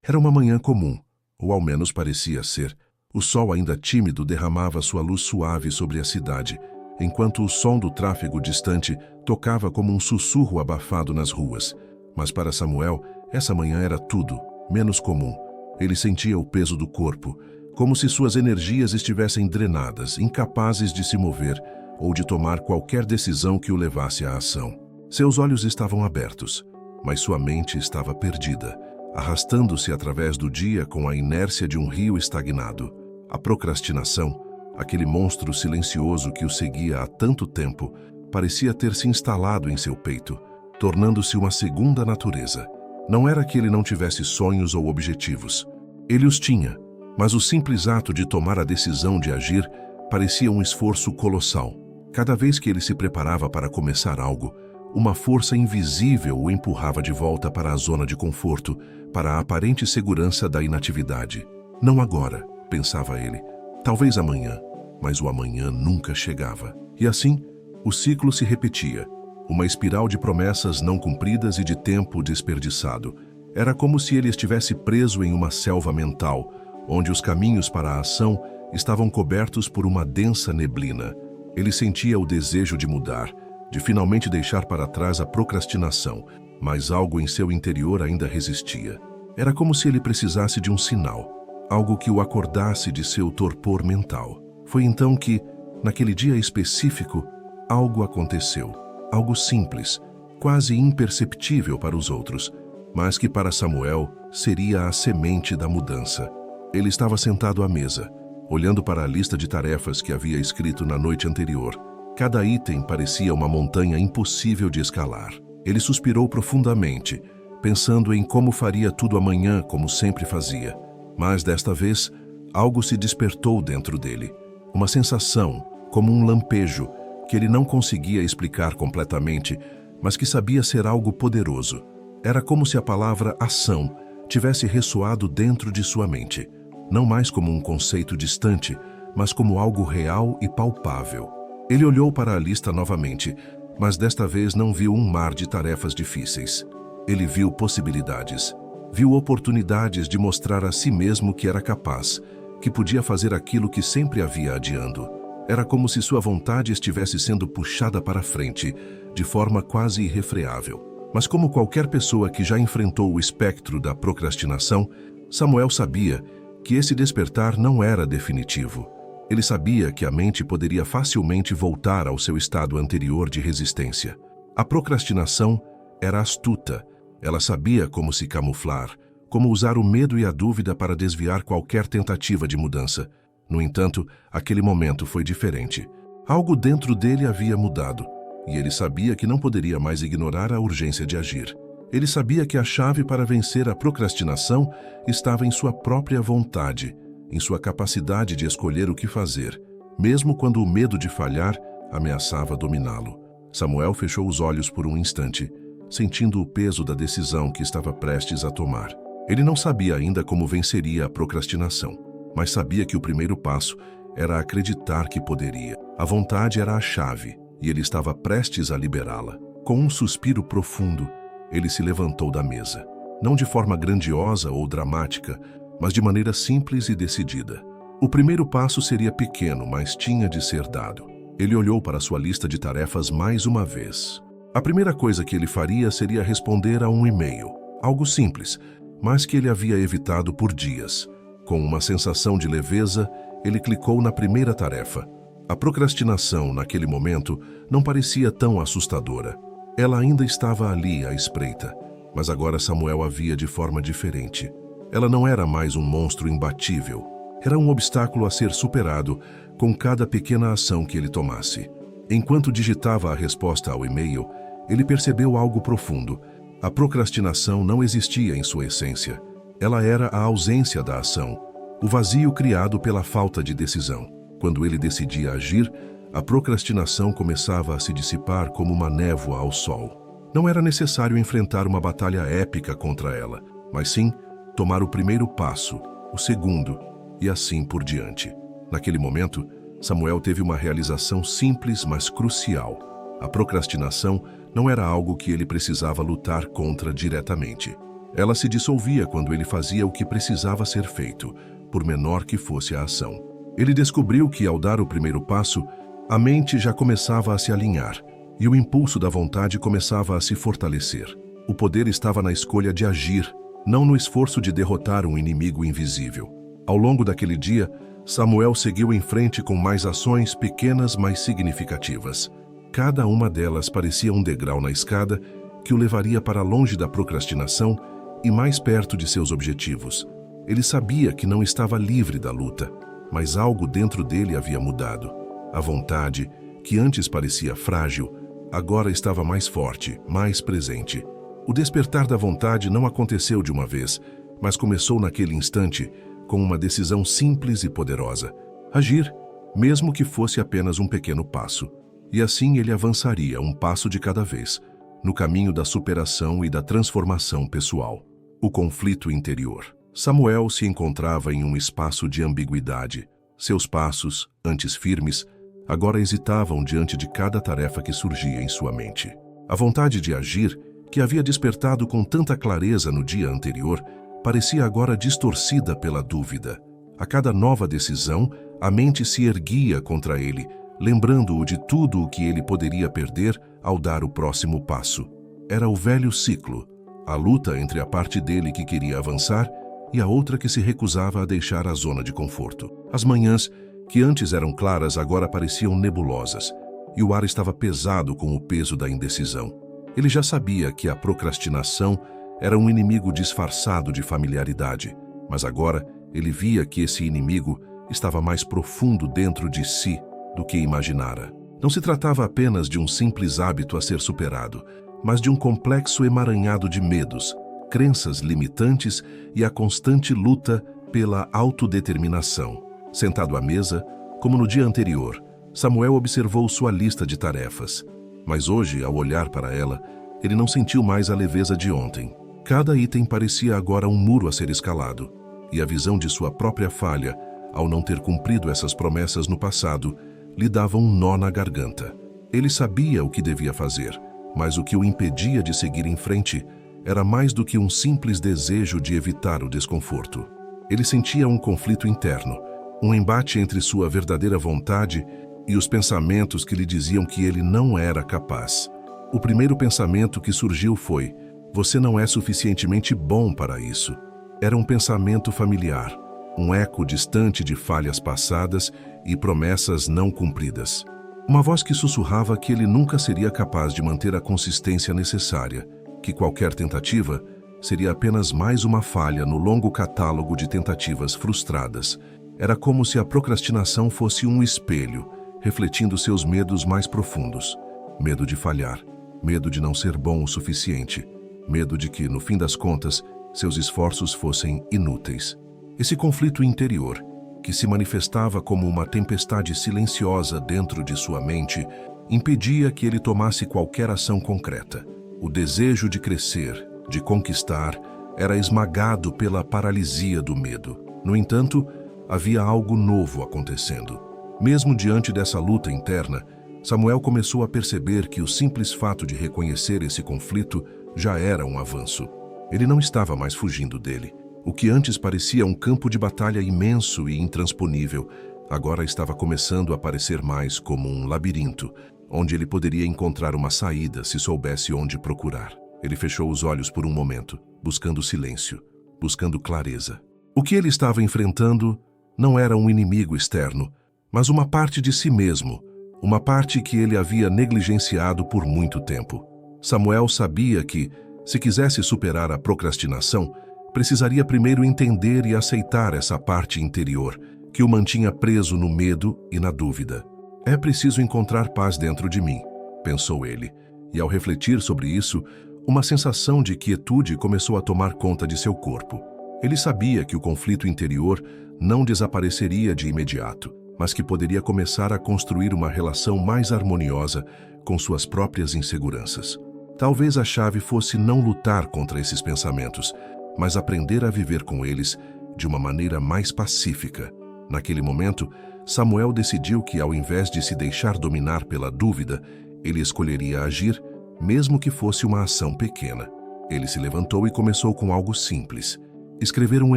Era uma manhã comum, ou ao menos parecia ser. O sol ainda tímido derramava sua luz suave sobre a cidade, enquanto o som do tráfego distante tocava como um sussurro abafado nas ruas. Mas para Samuel, essa manhã era tudo, menos comum. Ele sentia o peso do corpo, como se suas energias estivessem drenadas, incapazes de se mover ou de tomar qualquer decisão que o levasse à ação. Seus olhos estavam abertos, mas sua mente estava perdida, arrastando-se através do dia com a inércia de um rio estagnado. A procrastinação, aquele monstro silencioso que o seguia há tanto tempo, parecia ter se instalado em seu peito, tornando-se uma segunda natureza. Não era que ele não tivesse sonhos ou objetivos. Ele os tinha, mas o simples ato de tomar a decisão de agir parecia um esforço colossal. Cada vez que ele se preparava para começar algo, uma força invisível o empurrava de volta para a zona de conforto, para a aparente segurança da inatividade. Não agora, pensava ele. Talvez amanhã, mas o amanhã nunca chegava. E assim, o ciclo se repetia. Uma espiral de promessas não cumpridas e de tempo desperdiçado. Era como se ele estivesse preso em uma selva mental, onde os caminhos para a ação estavam cobertos por uma densa neblina. Ele sentia o desejo de mudar, de finalmente deixar para trás a procrastinação, mas algo em seu interior ainda resistia. Era como se ele precisasse de um sinal, algo que o acordasse de seu torpor mental. Foi então que, naquele dia específico, algo aconteceu. Algo simples, quase imperceptível para os outros, mas que para Samuel seria a semente da mudança. Ele estava sentado à mesa, olhando para a lista de tarefas que havia escrito na noite anterior. Cada item parecia uma montanha impossível de escalar. Ele suspirou profundamente, pensando em como faria tudo amanhã como sempre fazia. Mas desta vez, algo se despertou dentro dele. Uma sensação, como um lampejo, que ele não conseguia explicar completamente, mas que sabia ser algo poderoso. Era como se a palavra ação tivesse ressoado dentro de sua mente, não mais como um conceito distante, mas como algo real e palpável. Ele olhou para a lista novamente, mas desta vez não viu um mar de tarefas difíceis. Ele viu possibilidades, viu oportunidades de mostrar a si mesmo que era capaz, que podia fazer aquilo que sempre havia adiando. Era como se sua vontade estivesse sendo puxada para frente, de forma quase irrefreável. Mas como qualquer pessoa que já enfrentou o espectro da procrastinação, Samuel sabia que esse despertar não era definitivo. Ele sabia que a mente poderia facilmente voltar ao seu estado anterior de resistência. A procrastinação era astuta. Ela sabia como se camuflar, como usar o medo e a dúvida para desviar qualquer tentativa de mudança. No entanto, aquele momento foi diferente. Algo dentro dele havia mudado, e ele sabia que não poderia mais ignorar a urgência de agir. Ele sabia que a chave para vencer a procrastinação estava em sua própria vontade, em sua capacidade de escolher o que fazer, mesmo quando o medo de falhar ameaçava dominá-lo. Samuel fechou os olhos por um instante, sentindo o peso da decisão que estava prestes a tomar. Ele não sabia ainda como venceria a procrastinação, mas sabia que o primeiro passo era acreditar que poderia. A vontade era a chave, e ele estava prestes a liberá-la. Com um suspiro profundo, ele se levantou da mesa. Não de forma grandiosa ou dramática, mas de maneira simples e decidida. O primeiro passo seria pequeno, mas tinha de ser dado. Ele olhou para sua lista de tarefas mais uma vez. A primeira coisa que ele faria seria responder a um e-mail. Algo simples, mas que ele havia evitado por dias. Com uma sensação de leveza, ele clicou na primeira tarefa. A procrastinação, naquele momento, não parecia tão assustadora. Ela ainda estava ali à espreita, mas agora Samuel a via de forma diferente. Ela não era mais um monstro imbatível. Era um obstáculo a ser superado com cada pequena ação que ele tomasse. Enquanto digitava a resposta ao e-mail, ele percebeu algo profundo. A procrastinação não existia em sua essência. Ela era a ausência da ação, o vazio criado pela falta de decisão. Quando ele decidia agir, a procrastinação começava a se dissipar como uma névoa ao sol. Não era necessário enfrentar uma batalha épica contra ela, mas sim tomar o primeiro passo, o segundo, e assim por diante. Naquele momento, Samuel teve uma realização simples, mas crucial. A procrastinação não era algo que ele precisava lutar contra diretamente. Ela se dissolvia quando ele fazia o que precisava ser feito, por menor que fosse a ação. Ele descobriu que, ao dar o primeiro passo, a mente já começava a se alinhar e o impulso da vontade começava a se fortalecer. O poder estava na escolha de agir, não no esforço de derrotar um inimigo invisível. Ao longo daquele dia, Samuel seguiu em frente com mais ações pequenas, mas significativas. Cada uma delas parecia um degrau na escada que o levaria para longe da procrastinação e mais perto de seus objetivos. Ele sabia que não estava livre da luta, mas algo dentro dele havia mudado. A vontade, que antes parecia frágil, agora estava mais forte, mais presente. O despertar da vontade não aconteceu de uma vez, mas começou naquele instante com uma decisão simples e poderosa: agir, mesmo que fosse apenas um pequeno passo. E assim ele avançaria um passo de cada vez, no caminho da superação e da transformação pessoal. O conflito interior. Samuel se encontrava em um espaço de ambiguidade. Seus passos, antes firmes, agora hesitavam diante de cada tarefa que surgia em sua mente. A vontade de agir, que havia despertado com tanta clareza no dia anterior, parecia agora distorcida pela dúvida. A cada nova decisão, a mente se erguia contra ele, lembrando-o de tudo o que ele poderia perder ao dar o próximo passo. Era o velho ciclo, a luta entre a parte dele que queria avançar e a outra que se recusava a deixar a zona de conforto. As manhãs, que antes eram claras, agora pareciam nebulosas, e o ar estava pesado com o peso da indecisão. Ele já sabia que a procrastinação era um inimigo disfarçado de familiaridade, mas agora ele via que esse inimigo estava mais profundo dentro de si do que imaginara. Não se tratava apenas de um simples hábito a ser superado, mas de um complexo emaranhado de medos, crenças limitantes e a constante luta pela autodeterminação. Sentado à mesa, como no dia anterior, Samuel observou sua lista de tarefas. Mas hoje, ao olhar para ela, ele não sentiu mais a leveza de ontem. Cada item parecia agora um muro a ser escalado, e a visão de sua própria falha, ao não ter cumprido essas promessas no passado, lhe dava um nó na garganta. Ele sabia o que devia fazer, mas o que o impedia de seguir em frente era mais do que um simples desejo de evitar o desconforto. Ele sentia um conflito interno, um embate entre sua verdadeira vontade e os pensamentos que lhe diziam que ele não era capaz. O primeiro pensamento que surgiu foi: você não é suficientemente bom para isso. Era um pensamento familiar, um eco distante de falhas passadas e promessas não cumpridas. Uma voz que sussurrava que ele nunca seria capaz de manter a consistência necessária, que qualquer tentativa seria apenas mais uma falha no longo catálogo de tentativas frustradas. Era como se a procrastinação fosse um espelho, refletindo seus medos mais profundos. Medo de falhar, medo de não ser bom o suficiente, medo de que, no fim das contas, seus esforços fossem inúteis. Esse conflito interior, que se manifestava como uma tempestade silenciosa dentro de sua mente, impedia que ele tomasse qualquer ação concreta. O desejo de crescer, de conquistar, era esmagado pela paralisia do medo. No entanto, havia algo novo acontecendo. Mesmo diante dessa luta interna, Samuel começou a perceber que o simples fato de reconhecer esse conflito já era um avanço. Ele não estava mais fugindo dele. O que antes parecia um campo de batalha imenso e intransponível, agora estava começando a parecer mais como um labirinto, onde ele poderia encontrar uma saída se soubesse onde procurar. Ele fechou os olhos por um momento, buscando silêncio, buscando clareza. O que ele estava enfrentando não era um inimigo externo, mas uma parte de si mesmo, uma parte que ele havia negligenciado por muito tempo. Samuel sabia que, se quisesse superar a procrastinação, precisaria primeiro entender e aceitar essa parte interior, que o mantinha preso no medo e na dúvida. É preciso encontrar paz dentro de mim, pensou ele, e ao refletir sobre isso, uma sensação de quietude começou a tomar conta de seu corpo. Ele sabia que o conflito interior não desapareceria de imediato, mas que poderia começar a construir uma relação mais harmoniosa com suas próprias inseguranças. Talvez a chave fosse não lutar contra esses pensamentos, mas aprender a viver com eles de uma maneira mais pacífica. Naquele momento, Samuel decidiu que, ao invés de se deixar dominar pela dúvida, ele escolheria agir, mesmo que fosse uma ação pequena. Ele se levantou e começou com algo simples: escrever um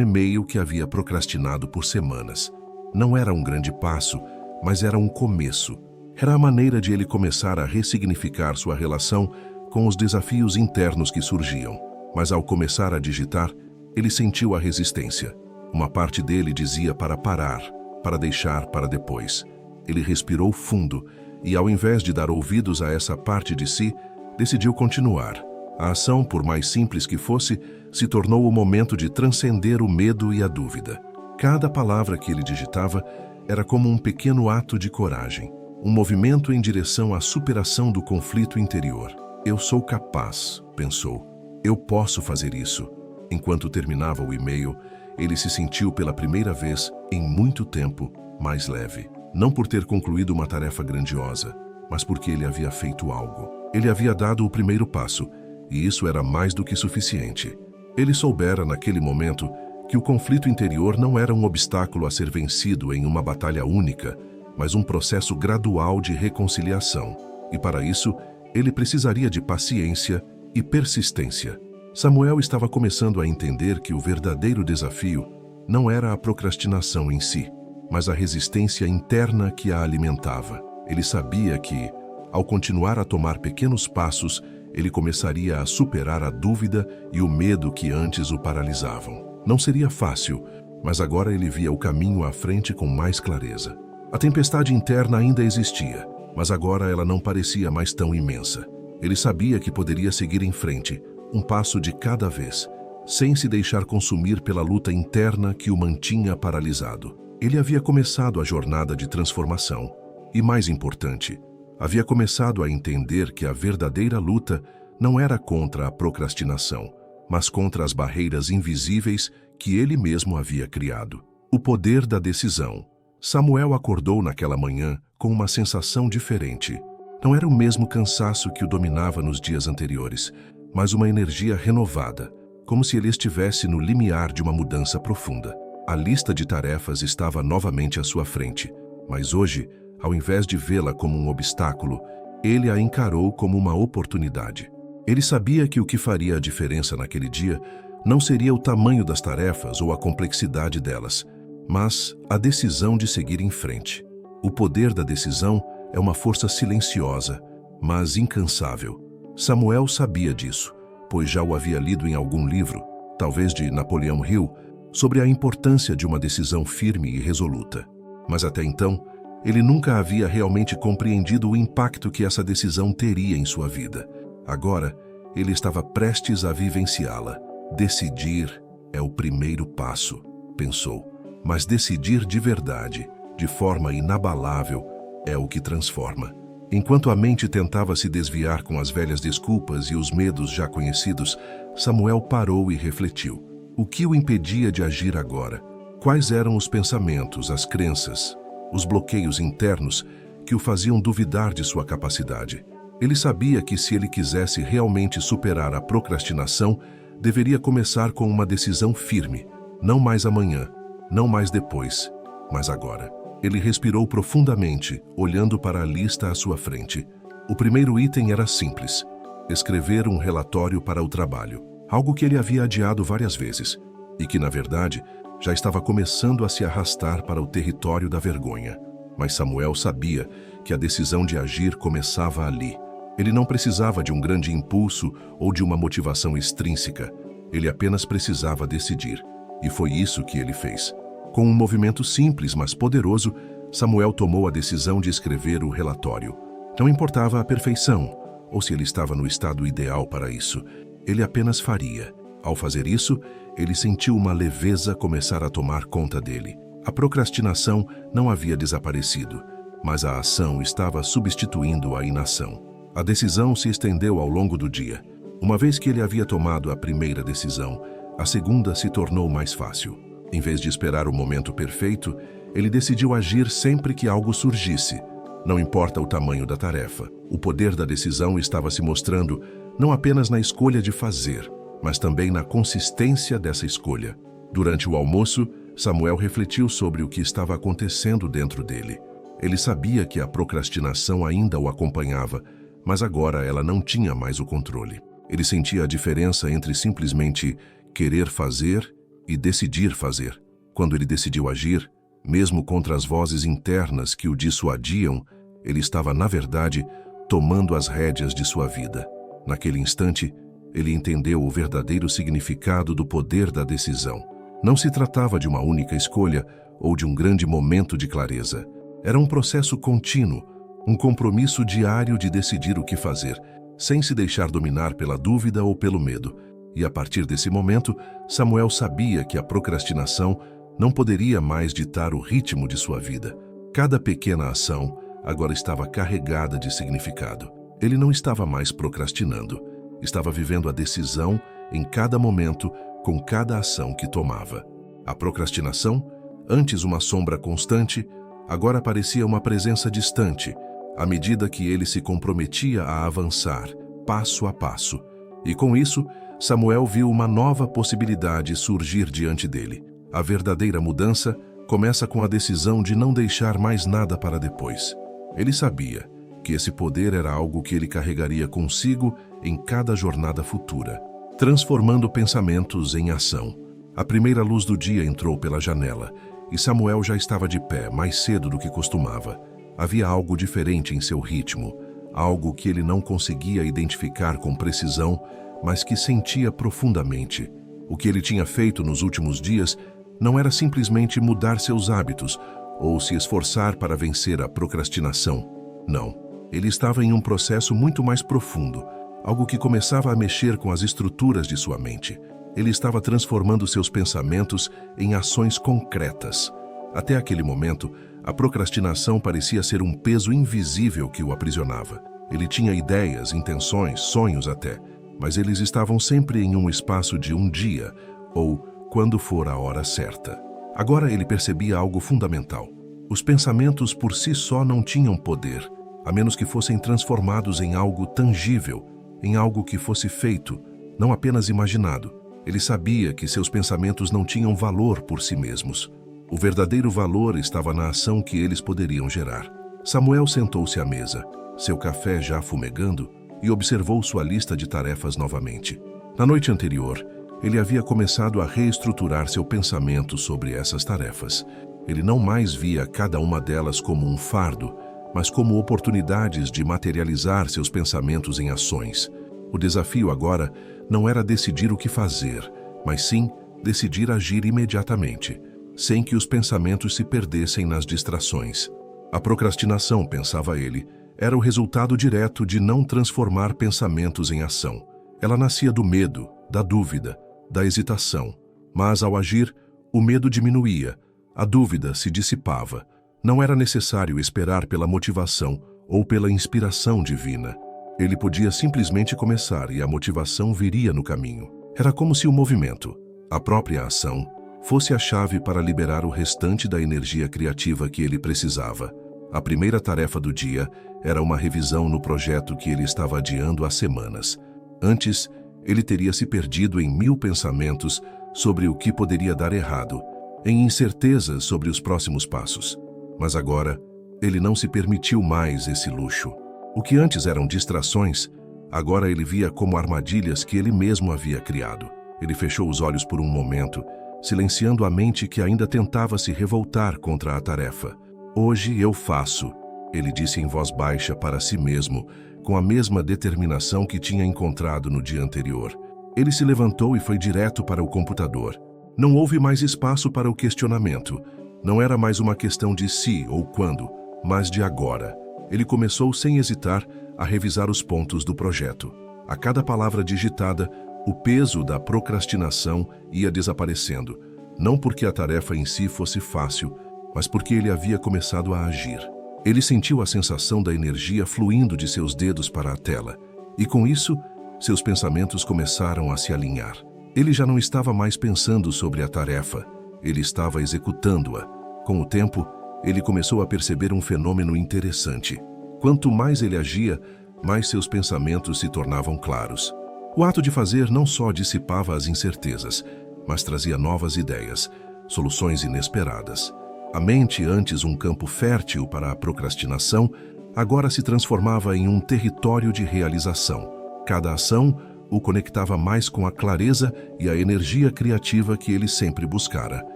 e-mail que havia procrastinado por semanas. Não era um grande passo, mas era um começo. Era a maneira de ele começar a ressignificar sua relação com os desafios internos que surgiam. Mas ao começar a digitar, ele sentiu a resistência. Uma parte dele dizia para parar, para deixar para depois. Ele respirou fundo e, ao invés de dar ouvidos a essa parte de si, decidiu continuar. A ação, por mais simples que fosse, se tornou o momento de transcender o medo e a dúvida. Cada palavra que ele digitava era como um pequeno ato de coragem, um movimento em direção à superação do conflito interior. Eu sou capaz, pensou. Eu posso fazer isso. Enquanto terminava o e-mail, ele se sentiu pela primeira vez, em muito tempo, mais leve. Não por ter concluído uma tarefa grandiosa, mas porque ele havia feito algo. Ele havia dado o primeiro passo, e isso era mais do que suficiente. Ele soubera, naquele momento, que o conflito interior não era um obstáculo a ser vencido em uma batalha única, mas um processo gradual de reconciliação. E para isso, ele precisaria de paciência e persistência. Samuel estava começando a entender que o verdadeiro desafio não era a procrastinação em si, mas a resistência interna que a alimentava. Ele sabia que, ao continuar a tomar pequenos passos, ele começaria a superar a dúvida e o medo que antes o paralisavam. Não seria fácil, mas agora ele via o caminho à frente com mais clareza. A tempestade interna ainda existia, mas agora ela não parecia mais tão imensa. Ele sabia que poderia seguir em frente, um passo de cada vez, sem se deixar consumir pela luta interna que o mantinha paralisado. Ele havia começado a jornada de transformação e, mais importante, havia começado a entender que a verdadeira luta não era contra a procrastinação, mas contra as barreiras invisíveis que ele mesmo havia criado. O poder da decisão. Samuel acordou naquela manhã com uma sensação diferente. Não era o mesmo cansaço que o dominava nos dias anteriores, mas uma energia renovada, como se ele estivesse no limiar de uma mudança profunda. A lista de tarefas estava novamente à sua frente, mas hoje, ao invés de vê-la como um obstáculo, ele a encarou como uma oportunidade. Ele sabia que o que faria a diferença naquele dia não seria o tamanho das tarefas ou a complexidade delas, mas a decisão de seguir em frente. O poder da decisão é uma força silenciosa, mas incansável. Samuel sabia disso, pois já o havia lido em algum livro, talvez de Napoleão Hill, sobre a importância de uma decisão firme e resoluta. Mas até então, ele nunca havia realmente compreendido o impacto que essa decisão teria em sua vida. Agora, ele estava prestes a vivenciá-la. Decidir é o primeiro passo, pensou. Mas decidir de verdade, de forma inabalável, é o que transforma. Enquanto a mente tentava se desviar com as velhas desculpas e os medos já conhecidos, Samuel parou e refletiu. O que o impedia de agir agora? Quais eram os pensamentos, as crenças, os bloqueios internos que o faziam duvidar de sua capacidade? Ele sabia que se ele quisesse realmente superar a procrastinação, deveria começar com uma decisão firme. Não mais amanhã, não mais depois, mas agora. Ele respirou profundamente, olhando para a lista à sua frente. O primeiro item era simples: escrever um relatório para o trabalho. Algo que ele havia adiado várias vezes, e que, na verdade, já estava começando a se arrastar para o território da vergonha. Mas Samuel sabia que a decisão de agir começava ali. Ele não precisava de um grande impulso ou de uma motivação extrínseca. Ele apenas precisava decidir. E foi isso que ele fez. Com um movimento simples, mas poderoso, Samuel tomou a decisão de escrever o relatório. Não importava a perfeição, ou se ele estava no estado ideal para isso. Ele apenas faria. Ao fazer isso, ele sentiu uma leveza começar a tomar conta dele. A procrastinação não havia desaparecido, mas a ação estava substituindo a inação. A decisão se estendeu ao longo do dia. Uma vez que ele havia tomado a primeira decisão, a segunda se tornou mais fácil. Em vez de esperar o momento perfeito, ele decidiu agir sempre que algo surgisse. Não importa o tamanho da tarefa, o poder da decisão estava se mostrando não apenas na escolha de fazer, mas também na consistência dessa escolha. Durante o almoço, Samuel refletiu sobre o que estava acontecendo dentro dele. Ele sabia que a procrastinação ainda o acompanhava, mas agora ela não tinha mais o controle. Ele sentia a diferença entre simplesmente querer fazer e decidir fazer. Quando ele decidiu agir, mesmo contra as vozes internas que o dissuadiam, ele estava, na verdade, tomando as rédeas de sua vida. Naquele instante, ele entendeu o verdadeiro significado do poder da decisão. Não se tratava de uma única escolha ou de um grande momento de clareza. Era um processo contínuo, um compromisso diário de decidir o que fazer, sem se deixar dominar pela dúvida ou pelo medo. E a partir desse momento, Samuel sabia que a procrastinação não poderia mais ditar o ritmo de sua vida. Cada pequena ação agora estava carregada de significado. Ele não estava mais procrastinando, estava vivendo a decisão em cada momento, com cada ação que tomava. A procrastinação, antes uma sombra constante, agora parecia uma presença distante, à medida que ele se comprometia a avançar, passo a passo. E com isso, Samuel viu uma nova possibilidade surgir diante dele. A verdadeira mudança começa com a decisão de não deixar mais nada para depois. Ele sabia que esse poder era algo que ele carregaria consigo em cada jornada futura, transformando pensamentos em ação. A primeira luz do dia entrou pela janela e Samuel já estava de pé mais cedo do que costumava. Havia algo diferente em seu ritmo, algo que ele não conseguia identificar com precisão, mas que sentia profundamente. O que ele tinha feito nos últimos dias não era simplesmente mudar seus hábitos ou se esforçar para vencer a procrastinação. Não. Ele estava em um processo muito mais profundo, algo que começava a mexer com as estruturas de sua mente. Ele estava transformando seus pensamentos em ações concretas. Até aquele momento, a procrastinação parecia ser um peso invisível que o aprisionava. Ele tinha ideias, intenções, sonhos até, mas eles estavam sempre em um espaço de um dia, ou quando for a hora certa. Agora ele percebia algo fundamental. Os pensamentos por si só não tinham poder, a menos que fossem transformados em algo tangível, em algo que fosse feito, não apenas imaginado. Ele sabia que seus pensamentos não tinham valor por si mesmos. O verdadeiro valor estava na ação que eles poderiam gerar. Samuel sentou-se à mesa, seu café já fumegando, e observou sua lista de tarefas novamente. Na noite anterior, ele havia começado a reestruturar seu pensamento sobre essas tarefas. Ele não mais via cada uma delas como um fardo, mas como oportunidades de materializar seus pensamentos em ações. O desafio agora não era decidir o que fazer, mas sim decidir agir imediatamente, sem que os pensamentos se perdessem nas distrações. A procrastinação, pensava ele, era o resultado direto de não transformar pensamentos em ação. Ela nascia do medo, da dúvida, da hesitação. Mas, ao agir, o medo diminuía, a dúvida se dissipava. Não era necessário esperar pela motivação ou pela inspiração divina. Ele podia simplesmente começar e a motivação viria no caminho. Era como se o movimento, a própria ação, fosse a chave para liberar o restante da energia criativa que ele precisava. A primeira tarefa do dia era uma revisão no projeto que ele estava adiando há semanas. Antes, ele teria se perdido em 1000 pensamentos sobre o que poderia dar errado, em incertezas sobre os próximos passos. Mas agora, ele não se permitiu mais esse luxo. O que antes eram distrações, agora ele via como armadilhas que ele mesmo havia criado. Ele fechou os olhos por um momento, silenciando a mente que ainda tentava se revoltar contra a tarefa. Hoje eu faço, ele disse em voz baixa para si mesmo, com a mesma determinação que tinha encontrado no dia anterior. Ele se levantou e foi direto para o computador. Não houve mais espaço para o questionamento. Não era mais uma questão de se ou quando, mas de agora. Ele começou sem hesitar a revisar os pontos do projeto. A cada palavra digitada, o peso da procrastinação ia desaparecendo, não porque a tarefa em si fosse fácil, mas porque ele havia começado a agir. Ele sentiu a sensação da energia fluindo de seus dedos para a tela, e com isso, seus pensamentos começaram a se alinhar. Ele já não estava mais pensando sobre a tarefa, ele estava executando-a. Com o tempo, ele começou a perceber um fenômeno interessante. Quanto mais ele agia, mais seus pensamentos se tornavam claros. O ato de fazer não só dissipava as incertezas, mas trazia novas ideias, soluções inesperadas. A mente, antes um campo fértil para a procrastinação, agora se transformava em um território de realização. Cada ação, o conectava mais com a clareza e a energia criativa que ele sempre buscara.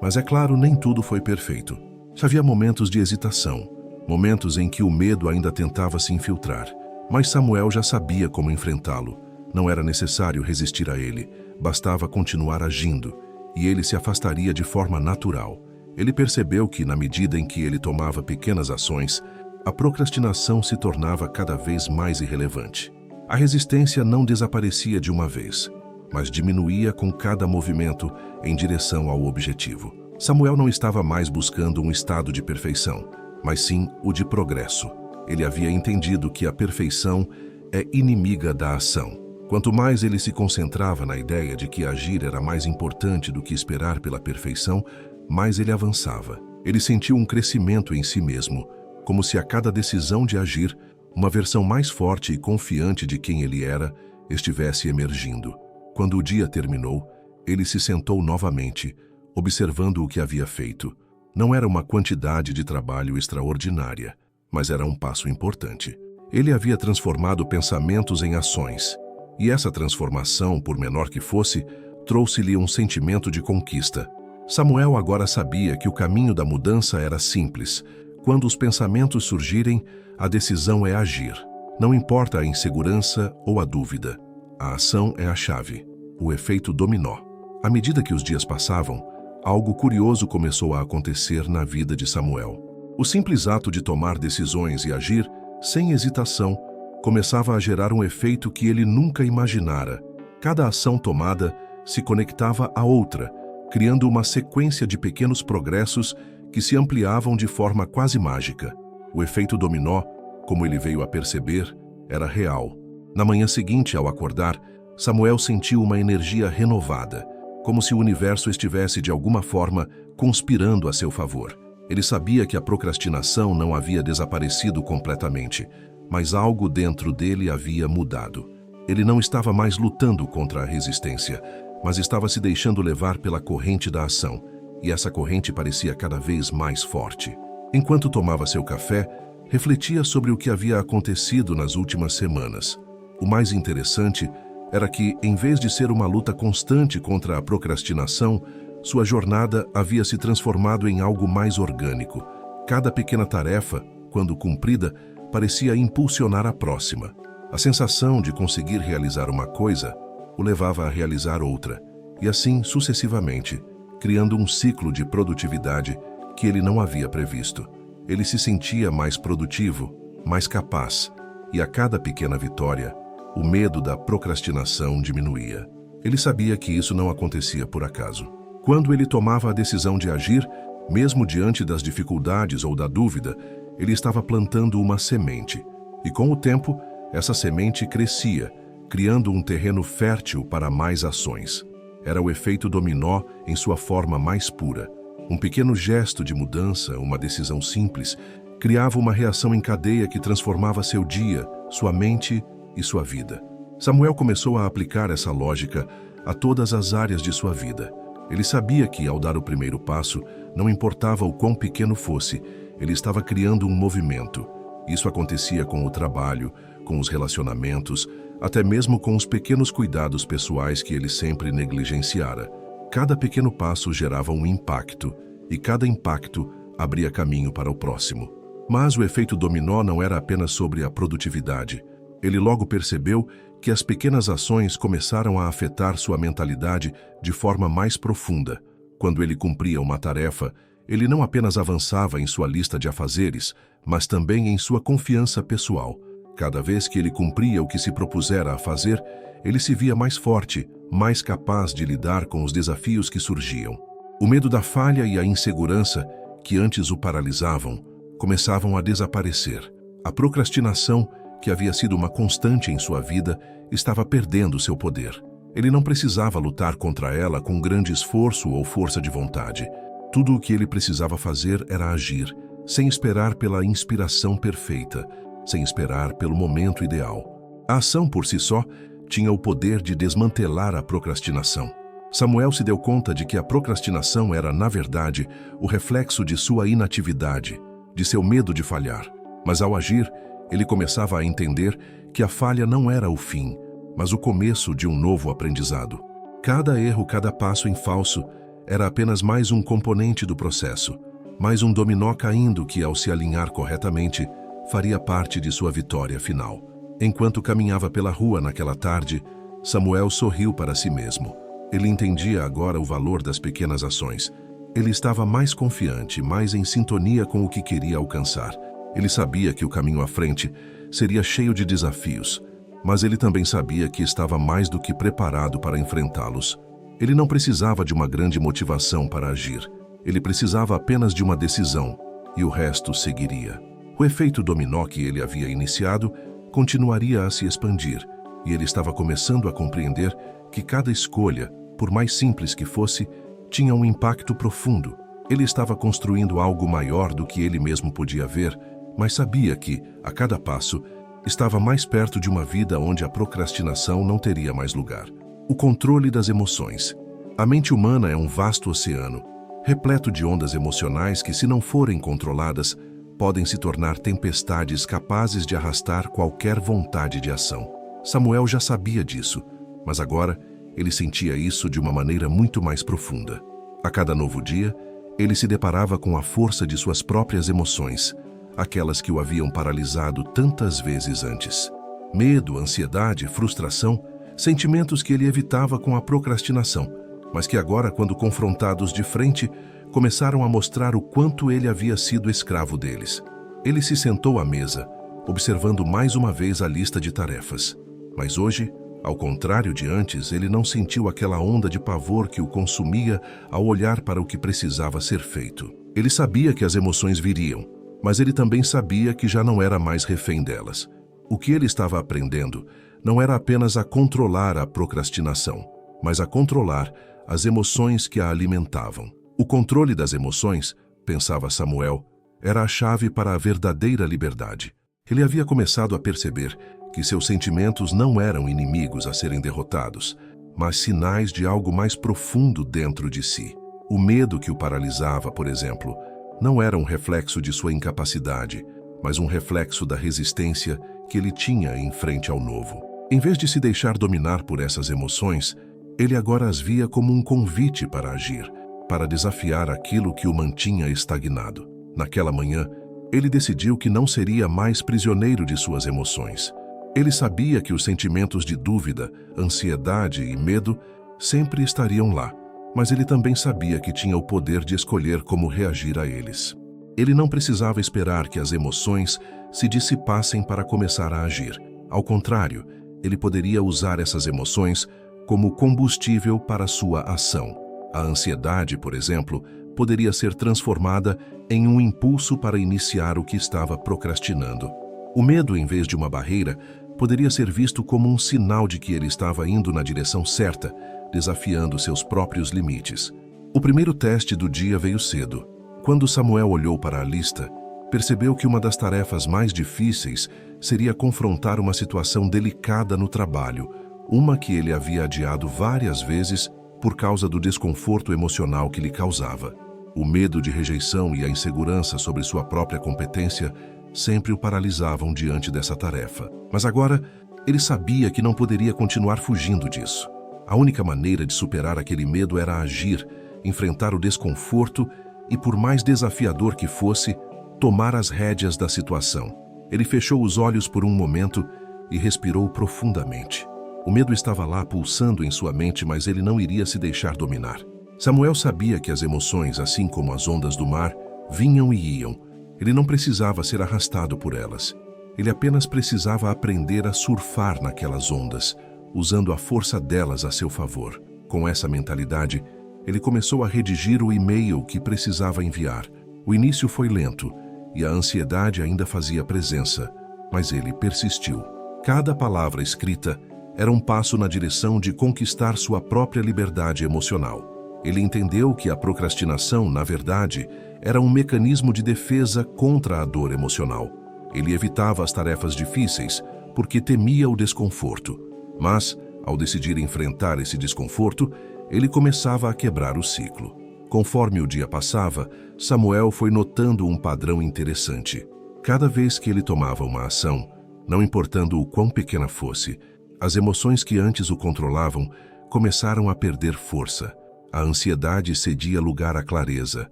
Mas é claro, nem tudo foi perfeito. Havia momentos de hesitação, momentos em que o medo ainda tentava se infiltrar. Mas Samuel já sabia como enfrentá-lo. Não era necessário resistir a ele, bastava continuar agindo, e ele se afastaria de forma natural. Ele percebeu que, na medida em que ele tomava pequenas ações, a procrastinação se tornava cada vez mais irrelevante. A resistência não desaparecia de uma vez, mas diminuía com cada movimento em direção ao objetivo. Samuel não estava mais buscando um estado de perfeição, mas sim o de progresso. Ele havia entendido que a perfeição é inimiga da ação. Quanto mais ele se concentrava na ideia de que agir era mais importante do que esperar pela perfeição, mais ele avançava. Ele sentiu um crescimento em si mesmo, como se a cada decisão de agir, uma versão mais forte e confiante de quem ele era estivesse emergindo. Quando o dia terminou, ele se sentou novamente, observando o que havia feito. Não era uma quantidade de trabalho extraordinária, mas era um passo importante. Ele havia transformado pensamentos em ações, e essa transformação, por menor que fosse, trouxe-lhe um sentimento de conquista. Samuel agora sabia que o caminho da mudança era simples. Quando os pensamentos surgirem, a decisão é agir. Não importa a insegurança ou a dúvida. A ação é a chave, o efeito dominó. À medida que os dias passavam, algo curioso começou a acontecer na vida de Samuel. O simples ato de tomar decisões e agir, sem hesitação, começava a gerar um efeito que ele nunca imaginara. Cada ação tomada se conectava à outra, criando uma sequência de pequenos progressos que se ampliavam de forma quase mágica. O efeito dominó, como ele veio a perceber, era real. Na manhã seguinte, ao acordar, Samuel sentiu uma energia renovada, como se o universo estivesse de alguma forma conspirando a seu favor. Ele sabia que a procrastinação não havia desaparecido completamente, mas algo dentro dele havia mudado. Ele não estava mais lutando contra a resistência, mas estava se deixando levar pela corrente da ação, e essa corrente parecia cada vez mais forte. Enquanto tomava seu café, refletia sobre o que havia acontecido nas últimas semanas. O mais interessante era que, em vez de ser uma luta constante contra a procrastinação, sua jornada havia se transformado em algo mais orgânico. Cada pequena tarefa, quando cumprida, parecia impulsionar a próxima. A sensação de conseguir realizar uma coisa o levava a realizar outra, e assim sucessivamente, criando um ciclo de produtividade que ele não havia previsto. Ele se sentia mais produtivo, mais capaz, e a cada pequena vitória, o medo da procrastinação diminuía. Ele sabia que isso não acontecia por acaso. Quando ele tomava a decisão de agir, mesmo diante das dificuldades ou da dúvida, ele estava plantando uma semente. E com o tempo, essa semente crescia, criando um terreno fértil para mais ações. Era o efeito dominó em sua forma mais pura. Um pequeno gesto de mudança, uma decisão simples, criava uma reação em cadeia que transformava seu dia, sua mente e sua vida. Samuel começou a aplicar essa lógica a todas as áreas de sua vida. Ele sabia que, ao dar o primeiro passo, não importava o quão pequeno fosse, ele estava criando um movimento. Isso acontecia com o trabalho, com os relacionamentos, até mesmo com os pequenos cuidados pessoais que ele sempre negligenciara. Cada pequeno passo gerava um impacto, e cada impacto abria caminho para o próximo. Mas o efeito dominó não era apenas sobre a produtividade. Ele logo percebeu que as pequenas ações começaram a afetar sua mentalidade de forma mais profunda. Quando ele cumpria uma tarefa, ele não apenas avançava em sua lista de afazeres, mas também em sua confiança pessoal. Cada vez que ele cumpria o que se propusera a fazer, ele se via mais forte, mais capaz de lidar com os desafios que surgiam. O medo da falha e a insegurança, que antes o paralisavam, começavam a desaparecer. A procrastinação, que havia sido uma constante em sua vida, estava perdendo seu poder. Ele não precisava lutar contra ela com grande esforço ou força de vontade. Tudo o que ele precisava fazer era agir, sem esperar pela inspiração perfeita, sem esperar pelo momento ideal. A ação por si só tinha o poder de desmantelar a procrastinação. Samuel se deu conta de que a procrastinação era, na verdade, o reflexo de sua inatividade, de seu medo de falhar. Mas ao agir, ele começava a entender que a falha não era o fim, mas o começo de um novo aprendizado. Cada erro, cada passo em falso, era apenas mais um componente do processo, mais um dominó caindo que, ao se alinhar corretamente, faria parte de sua vitória final. Enquanto caminhava pela rua naquela tarde, Samuel sorriu para si mesmo. Ele entendia agora o valor das pequenas ações. Ele estava mais confiante, mais em sintonia com o que queria alcançar. Ele sabia que o caminho à frente seria cheio de desafios, mas ele também sabia que estava mais do que preparado para enfrentá-los. Ele não precisava de uma grande motivação para agir. Ele precisava apenas de uma decisão, e o resto seguiria. O efeito dominó que ele havia iniciado continuaria a se expandir, e ele estava começando a compreender que cada escolha, por mais simples que fosse, tinha um impacto profundo. Ele estava construindo algo maior do que ele mesmo podia ver, mas sabia que, a cada passo, estava mais perto de uma vida onde a procrastinação não teria mais lugar. O controle das emoções. A mente humana é um vasto oceano, repleto de ondas emocionais que, se não forem controladas, podem se tornar tempestades capazes de arrastar qualquer vontade de ação. Samuel já sabia disso, mas agora ele sentia isso de uma maneira muito mais profunda. A cada novo dia, ele se deparava com a força de suas próprias emoções, aquelas que o haviam paralisado tantas vezes antes. Medo, ansiedade, frustração, sentimentos que ele evitava com a procrastinação, mas que agora, quando confrontados de frente, começaram a mostrar o quanto ele havia sido escravo deles. Ele se sentou à mesa, observando mais uma vez a lista de tarefas. Mas hoje, ao contrário de antes, ele não sentiu aquela onda de pavor que o consumia ao olhar para o que precisava ser feito. Ele sabia que as emoções viriam, mas ele também sabia que já não era mais refém delas. O que ele estava aprendendo não era apenas a controlar a procrastinação, mas a controlar as emoções que a alimentavam. O controle das emoções, pensava Samuel, era a chave para a verdadeira liberdade. Ele havia começado a perceber que seus sentimentos não eram inimigos a serem derrotados, mas sinais de algo mais profundo dentro de si. O medo que o paralisava, por exemplo, não era um reflexo de sua incapacidade, mas um reflexo da resistência que ele tinha em frente ao novo. Em vez de se deixar dominar por essas emoções, ele agora as via como um convite para agir, para desafiar aquilo que o mantinha estagnado. Naquela manhã, ele decidiu que não seria mais prisioneiro de suas emoções. Ele sabia que os sentimentos de dúvida, ansiedade e medo sempre estariam lá, mas ele também sabia que tinha o poder de escolher como reagir a eles. Ele não precisava esperar que as emoções se dissipassem para começar a agir. Ao contrário, ele poderia usar essas emoções como combustível para sua ação. A ansiedade, por exemplo, poderia ser transformada em um impulso para iniciar o que estava procrastinando. O medo, em vez de uma barreira, poderia ser visto como um sinal de que ele estava indo na direção certa, desafiando seus próprios limites. O primeiro teste do dia veio cedo. Quando Samuel olhou para a lista, percebeu que uma das tarefas mais difíceis seria confrontar uma situação delicada no trabalho, uma que ele havia adiado várias vezes por causa do desconforto emocional que lhe causava. O medo de rejeição e a insegurança sobre sua própria competência sempre o paralisavam diante dessa tarefa. Mas agora, ele sabia que não poderia continuar fugindo disso. A única maneira de superar aquele medo era agir, enfrentar o desconforto e, por mais desafiador que fosse, tomar as rédeas da situação. Ele fechou os olhos por um momento e respirou profundamente. O medo estava lá pulsando em sua mente, mas ele não iria se deixar dominar. Samuel sabia que as emoções, assim como as ondas do mar, vinham e iam. Ele não precisava ser arrastado por elas. Ele apenas precisava aprender a surfar naquelas ondas, usando a força delas a seu favor. Com essa mentalidade, ele começou a redigir o e-mail que precisava enviar. O início foi lento e a ansiedade ainda fazia presença, mas ele persistiu. Cada palavra escrita era um passo na direção de conquistar sua própria liberdade emocional. Ele entendeu que a procrastinação, na verdade, era um mecanismo de defesa contra a dor emocional. Ele evitava as tarefas difíceis porque temia o desconforto. Mas, ao decidir enfrentar esse desconforto, ele começava a quebrar o ciclo. Conforme o dia passava, Samuel foi notando um padrão interessante. Cada vez que ele tomava uma ação, não importando o quão pequena fosse, As emoções que antes o controlavam começaram a perder força. A ansiedade cedia lugar à clareza.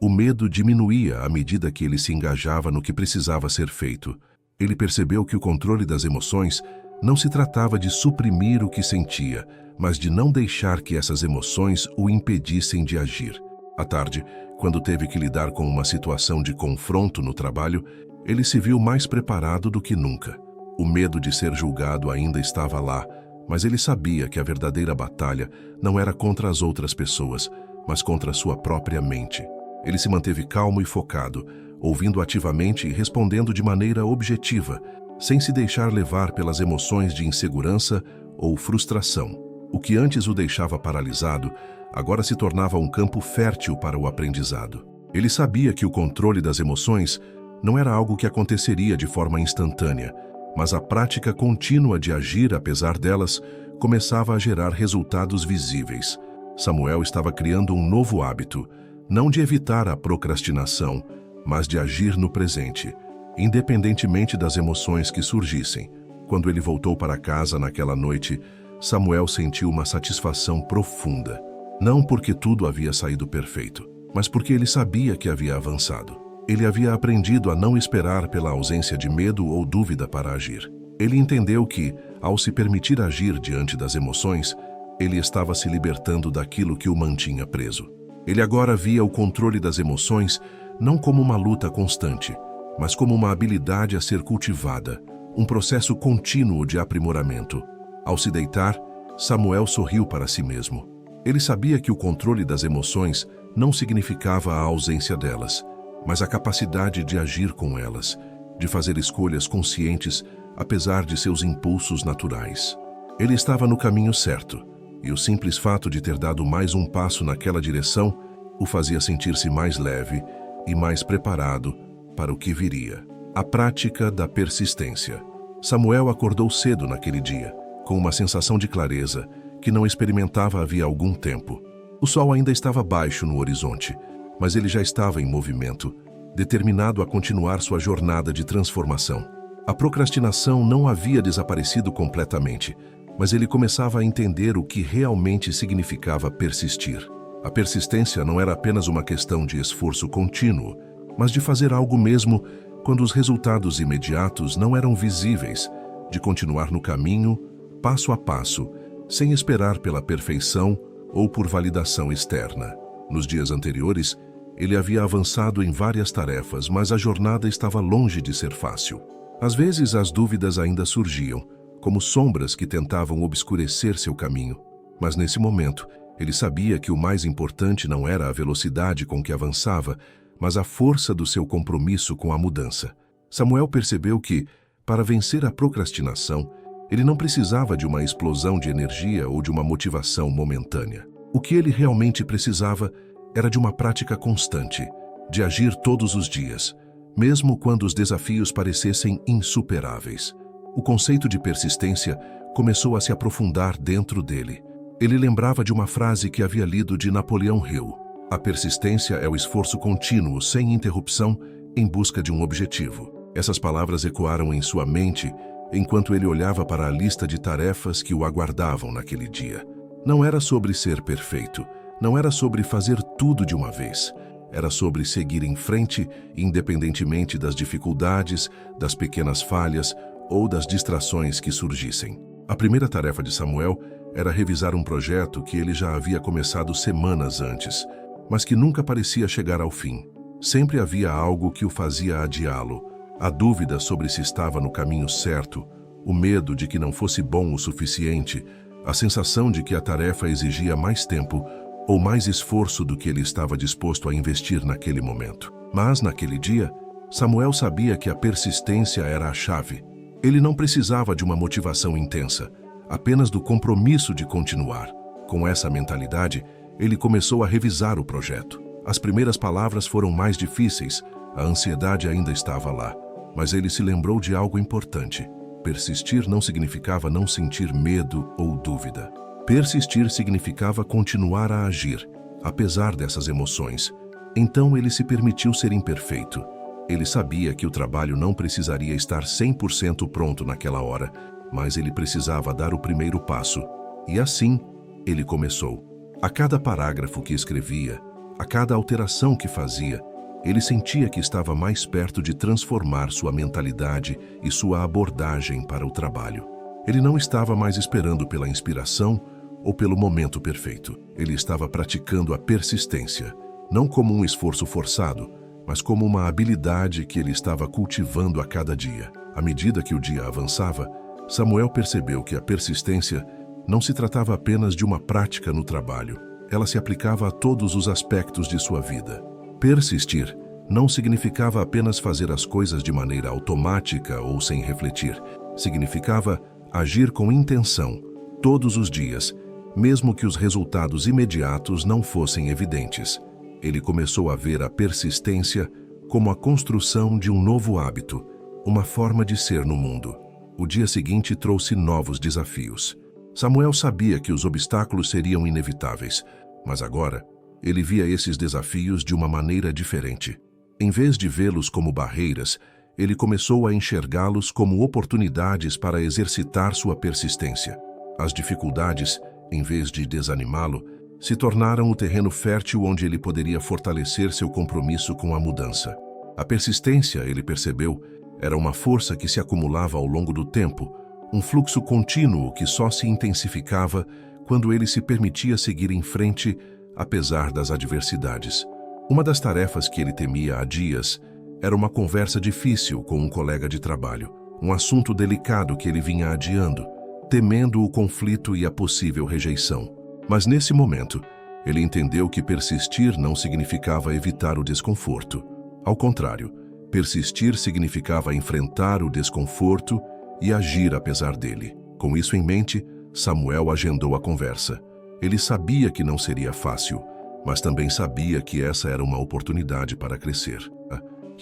O medo diminuía à medida que ele se engajava no que precisava ser feito. Ele percebeu que o controle das emoções não se tratava de suprimir o que sentia, mas de não deixar que essas emoções o impedissem de agir. À tarde, quando teve que lidar com uma situação de confronto no trabalho, ele se viu mais preparado do que nunca. O medo de ser julgado ainda estava lá, mas ele sabia que a verdadeira batalha não era contra as outras pessoas, mas contra sua própria mente. Ele se manteve calmo e focado, ouvindo ativamente e respondendo de maneira objetiva, sem se deixar levar pelas emoções de insegurança ou frustração. O que antes o deixava paralisado, agora se tornava um campo fértil para o aprendizado. Ele sabia que o controle das emoções não era algo que aconteceria de forma instantânea, mas a prática contínua de agir apesar delas começava a gerar resultados visíveis. Samuel estava criando um novo hábito, não de evitar a procrastinação, mas de agir no presente, independentemente das emoções que surgissem. Quando ele voltou para casa naquela noite, Samuel sentiu uma satisfação profunda. Não porque tudo havia saído perfeito, mas porque ele sabia que havia avançado. Ele havia aprendido a não esperar pela ausência de medo ou dúvida para agir. Ele entendeu que, ao se permitir agir diante das emoções, ele estava se libertando daquilo que o mantinha preso. Ele agora via o controle das emoções não como uma luta constante, mas como uma habilidade a ser cultivada, um processo contínuo de aprimoramento. Ao se deitar, Samuel sorriu para si mesmo. Ele sabia que o controle das emoções não significava a ausência delas, mas a capacidade de agir com elas, de fazer escolhas conscientes apesar de seus impulsos naturais. Ele estava no caminho certo, e o simples fato de ter dado mais um passo naquela direção o fazia sentir-se mais leve e mais preparado para o que viria. A prática da persistência. Samuel acordou cedo naquele dia, com uma sensação de clareza que não experimentava havia algum tempo. O sol ainda estava baixo no horizonte, mas ele já estava em movimento, determinado a continuar sua jornada de transformação. A procrastinação não havia desaparecido completamente, mas ele começava a entender o que realmente significava persistir. A persistência não era apenas uma questão de esforço contínuo, mas de fazer algo mesmo quando os resultados imediatos não eram visíveis, de continuar no caminho, passo a passo, sem esperar pela perfeição ou por validação externa. Nos dias anteriores, ele havia avançado em várias tarefas, mas a jornada estava longe de ser fácil. Às vezes, as dúvidas ainda surgiam, como sombras que tentavam obscurecer seu caminho. Mas nesse momento, ele sabia que o mais importante não era a velocidade com que avançava, mas a força do seu compromisso com a mudança. Samuel percebeu que, para vencer a procrastinação, ele não precisava de uma explosão de energia ou de uma motivação momentânea. O que ele realmente precisava era de uma prática constante, de agir todos os dias, mesmo quando os desafios parecessem insuperáveis. O conceito de persistência começou a se aprofundar dentro dele. Ele lembrava de uma frase que havia lido de Napoleão Hill: "A persistência é o esforço contínuo, sem interrupção, em busca de um objetivo." Essas palavras ecoaram em sua mente enquanto ele olhava para a lista de tarefas que o aguardavam naquele dia. Não era sobre ser perfeito, não era sobre fazer tudo de uma vez. Era sobre seguir em frente, independentemente das dificuldades, das pequenas falhas ou das distrações que surgissem. A primeira tarefa de Samuel era revisar um projeto que ele já havia começado semanas antes, mas que nunca parecia chegar ao fim. Sempre havia algo que o fazia adiá-lo. A dúvida sobre se estava no caminho certo, o medo de que não fosse bom o suficiente, a sensação de que a tarefa exigia mais tempo ou mais esforço do que ele estava disposto a investir naquele momento. Mas, naquele dia, Samuel sabia que a persistência era a chave. Ele não precisava de uma motivação intensa, apenas do compromisso de continuar. Com essa mentalidade, ele começou a revisar o projeto. As primeiras palavras foram mais difíceis, a ansiedade ainda estava lá. Mas ele se lembrou de algo importante. Persistir não significava não sentir medo ou dúvida. Persistir significava continuar a agir, apesar dessas emoções. Então ele se permitiu ser imperfeito. Ele sabia que o trabalho não precisaria estar 100% pronto naquela hora, mas ele precisava dar o primeiro passo. E assim, ele começou. A cada parágrafo que escrevia, a cada alteração que fazia, ele sentia que estava mais perto de transformar sua mentalidade e sua abordagem para o trabalho. Ele não estava mais esperando pela inspiração ou pelo momento perfeito. Ele estava praticando a persistência, não como um esforço forçado, mas como uma habilidade que ele estava cultivando a cada dia. À medida que o dia avançava, Samuel percebeu que a persistência não se tratava apenas de uma prática no trabalho. Ela se aplicava a todos os aspectos de sua vida. Persistir não significava apenas fazer as coisas de maneira automática ou sem refletir. Significava agir com intenção, todos os dias, mesmo que os resultados imediatos não fossem evidentes. Ele começou a ver a persistência como a construção de um novo hábito, uma forma de ser no mundo. O dia seguinte trouxe novos desafios. Samuel sabia que os obstáculos seriam inevitáveis, mas agora ele via esses desafios de uma maneira diferente. Em vez de vê-los como barreiras, ele começou a enxergá-los como oportunidades para exercitar sua persistência. As dificuldades, em vez de desanimá-lo, se tornaram o terreno fértil onde ele poderia fortalecer seu compromisso com a mudança. A persistência, ele percebeu, era uma força que se acumulava ao longo do tempo, um fluxo contínuo que só se intensificava quando ele se permitia seguir em frente, apesar das adversidades. Uma das tarefas que ele temia há dias era uma conversa difícil com um colega de trabalho, um assunto delicado que ele vinha adiando, temendo o conflito e a possível rejeição. Mas nesse momento, ele entendeu que persistir não significava evitar o desconforto. Ao contrário, persistir significava enfrentar o desconforto e agir apesar dele. Com isso em mente, Samuel agendou a conversa. Ele sabia que não seria fácil, mas também sabia que essa era uma oportunidade para crescer.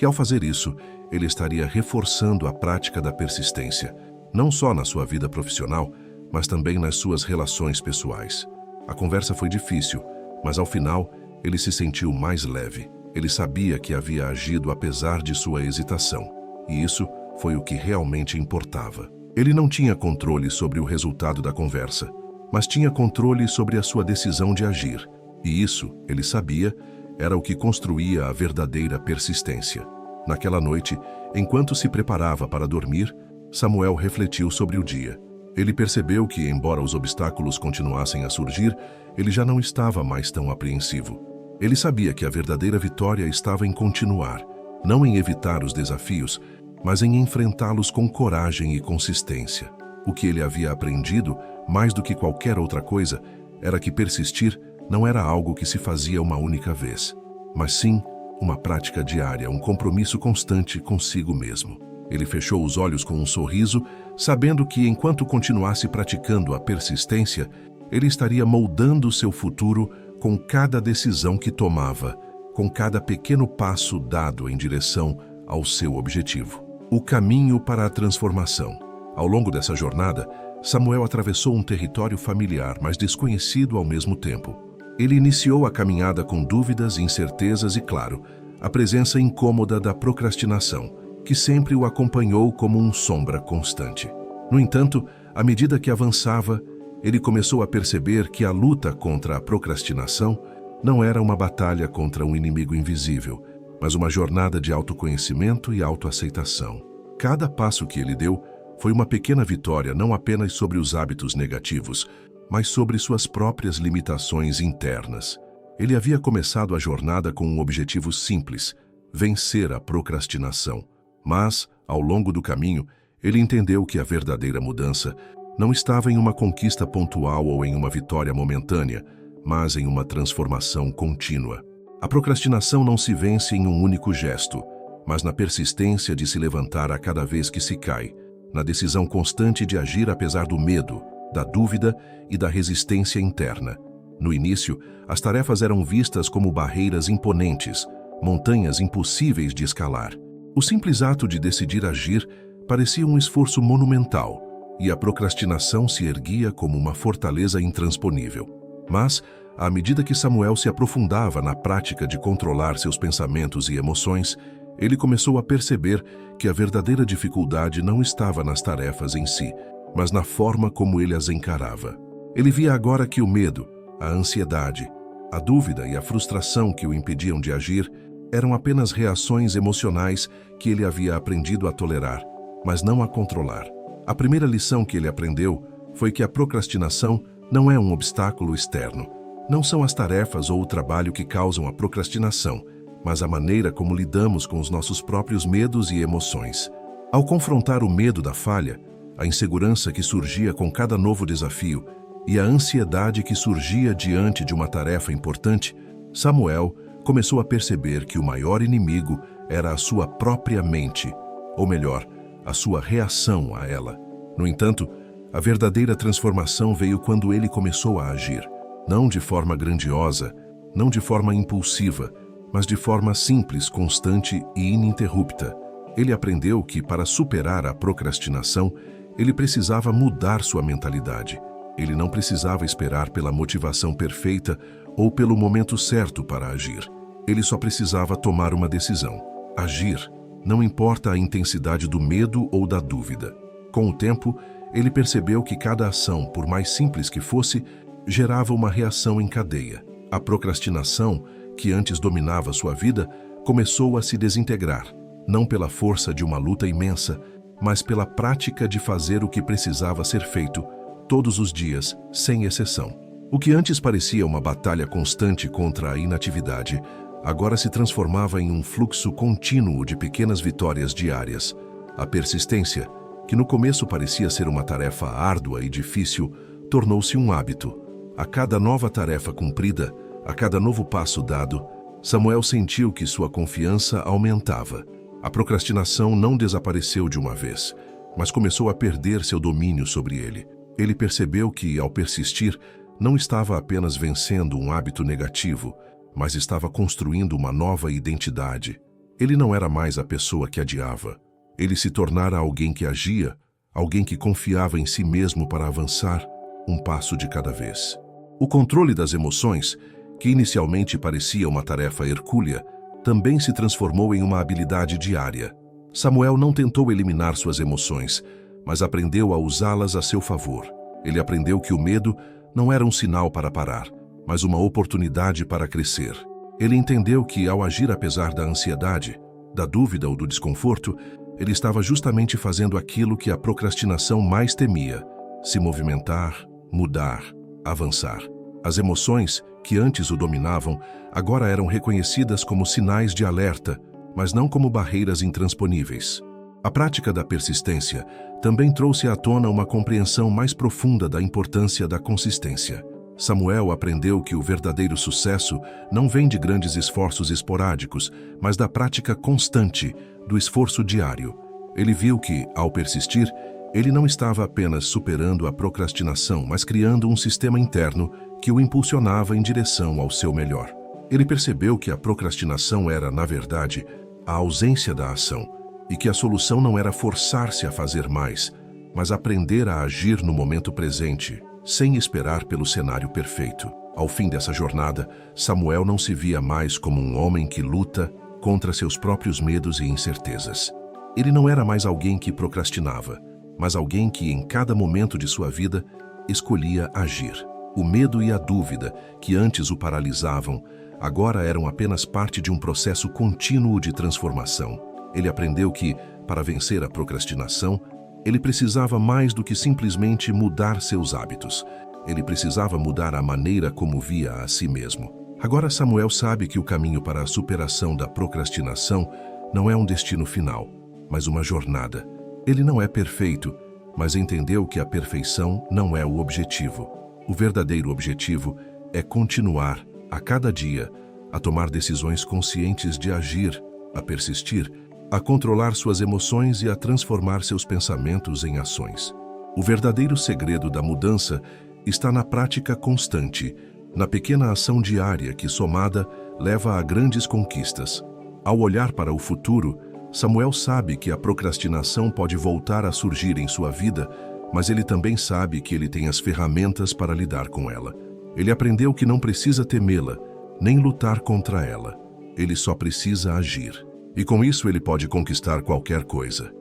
E ao fazer isso, ele estaria reforçando a prática da persistência, não só na sua vida profissional, mas também nas suas relações pessoais. A conversa foi difícil, mas ao final, ele se sentiu mais leve. Ele sabia que havia agido apesar de sua hesitação, e isso foi o que realmente importava. Ele não tinha controle sobre o resultado da conversa, mas tinha controle sobre a sua decisão de agir. E isso, ele sabia, era o que construía a verdadeira persistência. Naquela noite, enquanto se preparava para dormir, Samuel refletiu sobre o dia. Ele percebeu que, embora os obstáculos continuassem a surgir, ele já não estava mais tão apreensivo. Ele sabia que a verdadeira vitória estava em continuar, não em evitar os desafios, mas em enfrentá-los com coragem e consistência. O que ele havia aprendido, mais do que qualquer outra coisa, era que persistir não era algo que se fazia uma única vez, mas sim uma prática diária, um compromisso constante consigo mesmo. Ele fechou os olhos com um sorriso, sabendo que enquanto continuasse praticando a persistência, ele estaria moldando seu futuro com cada decisão que tomava, com cada pequeno passo dado em direção ao seu objetivo. O caminho para a transformação. Ao longo dessa jornada, Samuel atravessou um território familiar, mas desconhecido ao mesmo tempo. Ele iniciou a caminhada com dúvidas, incertezas e, claro, a presença incômoda da procrastinação, que sempre o acompanhou como uma sombra constante. No entanto, à medida que avançava, ele começou a perceber que a luta contra a procrastinação não era uma batalha contra um inimigo invisível, mas uma jornada de autoconhecimento e autoaceitação. Cada passo que ele deu foi uma pequena vitória não apenas sobre os hábitos negativos, mas sobre suas próprias limitações internas. Ele havia começado a jornada com um objetivo simples: vencer a procrastinação. Mas, ao longo do caminho, ele entendeu que a verdadeira mudança não estava em uma conquista pontual ou em uma vitória momentânea, mas em uma transformação contínua. A procrastinação não se vence em um único gesto, mas na persistência de se levantar a cada vez que se cai, na decisão constante de agir apesar do medo, da dúvida e da resistência interna. No início, as tarefas eram vistas como barreiras imponentes, montanhas impossíveis de escalar. O simples ato de decidir agir parecia um esforço monumental, e a procrastinação se erguia como uma fortaleza intransponível. Mas, à medida que Samuel se aprofundava na prática de controlar seus pensamentos e emoções, ele começou a perceber que a verdadeira dificuldade não estava nas tarefas em si, mas na forma como ele as encarava. Ele via agora que o medo, a ansiedade, a dúvida e a frustração que o impediam de agir eram apenas reações emocionais que ele havia aprendido a tolerar, mas não a controlar. A primeira lição que ele aprendeu foi que a procrastinação não é um obstáculo externo. Não são as tarefas ou o trabalho que causam a procrastinação, mas a maneira como lidamos com os nossos próprios medos e emoções. Ao confrontar o medo da falha, a insegurança que surgia com cada novo desafio e a ansiedade que surgia diante de uma tarefa importante, Samuel começou a perceber que o maior inimigo era a sua própria mente, ou melhor, a sua reação a ela. No entanto, a verdadeira transformação veio quando ele começou a agir, não de forma grandiosa, não de forma impulsiva, mas de forma simples, constante e ininterrupta. Ele aprendeu que, para superar a procrastinação, ele precisava mudar sua mentalidade. Ele não precisava esperar pela motivação perfeita ou pelo momento certo para agir. Ele só precisava tomar uma decisão. Agir, não importa a intensidade do medo ou da dúvida. Com o tempo, ele percebeu que cada ação, por mais simples que fosse, gerava uma reação em cadeia. A procrastinação, que antes dominava sua vida, começou a se desintegrar, não pela força de uma luta imensa, mas pela prática de fazer o que precisava ser feito, todos os dias, sem exceção. O que antes parecia uma batalha constante contra a inatividade, agora se transformava em um fluxo contínuo de pequenas vitórias diárias. A persistência, que no começo parecia ser uma tarefa árdua e difícil, tornou-se um hábito. A cada nova tarefa cumprida, a cada novo passo dado, Samuel sentiu que sua confiança aumentava. A procrastinação não desapareceu de uma vez, mas começou a perder seu domínio sobre ele. Ele percebeu que, ao persistir, não estava apenas vencendo um hábito negativo, mas estava construindo uma nova identidade. Ele não era mais a pessoa que adiava. Ele se tornara alguém que agia, alguém que confiava em si mesmo para avançar, um passo de cada vez. O controle das emoções, que inicialmente parecia uma tarefa hercúlea, também se transformou em uma habilidade diária. Samuel não tentou eliminar suas emoções, mas aprendeu a usá-las a seu favor. Ele aprendeu que o medo não era um sinal para parar, mas uma oportunidade para crescer. Ele entendeu que, ao agir apesar da ansiedade, da dúvida ou do desconforto, ele estava justamente fazendo aquilo que a procrastinação mais temia: se movimentar, mudar, avançar. As emoções, que antes o dominavam, agora eram reconhecidas como sinais de alerta, mas não como barreiras intransponíveis. A prática da persistência também trouxe à tona uma compreensão mais profunda da importância da consistência. Samuel aprendeu que o verdadeiro sucesso não vem de grandes esforços esporádicos, mas da prática constante, do esforço diário. Ele viu que, ao persistir, ele não estava apenas superando a procrastinação, mas criando um sistema interno que o impulsionava em direção ao seu melhor. Ele percebeu que a procrastinação era, na verdade, a ausência da ação, e que a solução não era forçar-se a fazer mais, mas aprender a agir no momento presente, sem esperar pelo cenário perfeito. Ao fim dessa jornada, Samuel não se via mais como um homem que luta contra seus próprios medos e incertezas. Ele não era mais alguém que procrastinava, mas alguém que, em cada momento de sua vida, escolhia agir. O medo e a dúvida, que antes o paralisavam, agora eram apenas parte de um processo contínuo de transformação. Ele aprendeu que, para vencer a procrastinação, ele precisava mais do que simplesmente mudar seus hábitos. Ele precisava mudar a maneira como via a si mesmo. Agora Samuel sabe que o caminho para a superação da procrastinação não é um destino final, mas uma jornada. Ele não é perfeito, mas entendeu que a perfeição não é o objetivo. O verdadeiro objetivo é continuar, a cada dia, a tomar decisões conscientes de agir, a persistir, a controlar suas emoções e a transformar seus pensamentos em ações. O verdadeiro segredo da mudança está na prática constante, na pequena ação diária que, somada, leva a grandes conquistas. Ao olhar para o futuro, Samuel sabe que a procrastinação pode voltar a surgir em sua vida, mas ele também sabe que ele tem as ferramentas para lidar com ela. Ele aprendeu que não precisa temê-la, nem lutar contra ela. Ele só precisa agir. E com isso ele pode conquistar qualquer coisa.